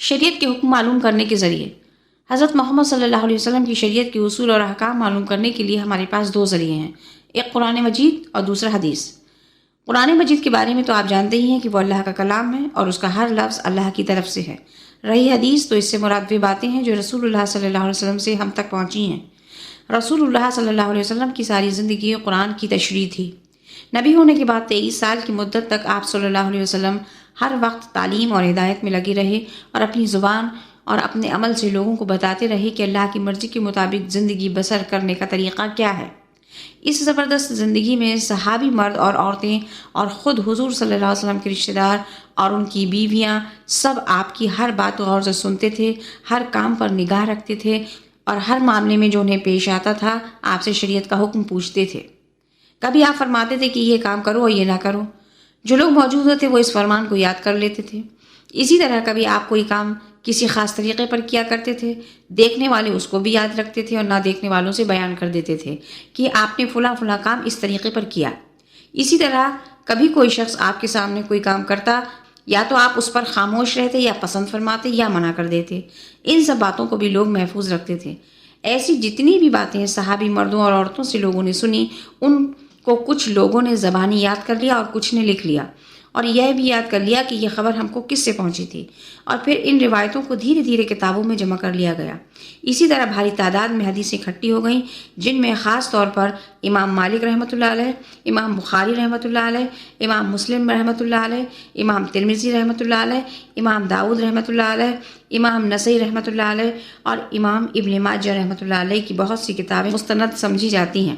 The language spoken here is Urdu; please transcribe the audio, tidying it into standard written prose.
شریعت کے حکم معلوم کرنے کے ذریعے۔ حضرت محمد صلی اللہ علیہ وسلم کی شریعت کے اصول اور احکام معلوم کرنے کے لیے ہمارے پاس دو ذریعے ہیں، ایک قرآن مجید اور دوسرا حدیث۔ قرآن مجید کے بارے میں تو آپ جانتے ہی ہیں کہ وہ اللہ کا کلام ہے اور اس کا ہر لفظ اللہ کی طرف سے ہے۔ رہی حدیث تو اس سے مراد وہ باتیں ہیں جو رسول اللہ صلی اللہ علیہ وسلم سے ہم تک پہنچی ہیں۔ رسول اللہ صلی اللہ علیہ وسلم کی ساری زندگی قرآن کی تشریح تھی۔ نبی ہونے کے بعد 23 سال کی مدت تک آپ صلی اللہ علیہ وسلم ہر وقت تعلیم اور ہدایت میں لگے رہے اور اپنی زبان اور اپنے عمل سے لوگوں کو بتاتے رہے کہ اللہ کی مرضی کے مطابق زندگی بسر کرنے کا طریقہ کیا ہے۔ اس زبردست زندگی میں صحابی مرد اور عورتیں اور خود حضور صلی اللہ علیہ وسلم کے رشتہ دار اور ان کی بیویاں سب آپ کی ہر بات غور سے سنتے تھے، ہر کام پر نگاہ رکھتے تھے اور ہر معاملے میں جو انہیں پیش آتا تھا آپ سے شریعت کا حکم پوچھتے تھے۔ کبھی آپ فرماتے تھے کہ یہ کام کرو اور یہ نہ کرو، جو لوگ موجود ہوتے وہ اس فرمان کو یاد کر لیتے تھے۔ اسی طرح کبھی آپ کوئی کام کسی خاص طریقے پر کیا کرتے تھے، دیکھنے والے اس کو بھی یاد رکھتے تھے اور نہ دیکھنے والوں سے بیان کر دیتے تھے کہ آپ نے فلاں فلاں کام اس طریقے پر کیا۔ اسی طرح کبھی کوئی شخص آپ کے سامنے کوئی کام کرتا، یا تو آپ اس پر خاموش رہتے یا پسند فرماتے یا منع کر دیتے۔ ان سب باتوں کو بھی لوگ محفوظ رکھتے تھے۔ ایسی جتنی بھی باتیں صحابی مردوں اور عورتوں سے لوگوں نے سنی، ان کو کچھ لوگوں نے زبانی یاد کر لیا اور کچھ نے لکھ لیا، اور یہ بھی یاد کر لیا کہ یہ خبر ہم کو کس سے پہنچی تھی، اور پھر ان روایتوں کو دھیرے دھیرے کتابوں میں جمع کر لیا گیا۔ اسی طرح بھاری تعداد میں حدیثیں اکٹھی ہو گئیں، جن میں خاص طور پر امام مالک رحمۃ اللہ علیہ، امام بخاری رحمۃ اللہ علیہ، امام مسلم رحمۃ اللہ علیہ، امام ترمذی رحمۃ اللہ علیہ، امام داؤد رحمۃ اللہ علیہ، امام نسائی رحمۃ اللہ علیہ اور امام ابن ماجہ رحمۃ اللہ علیہ کی بہت سی کتابیں مستند سمجھی جاتی ہیں۔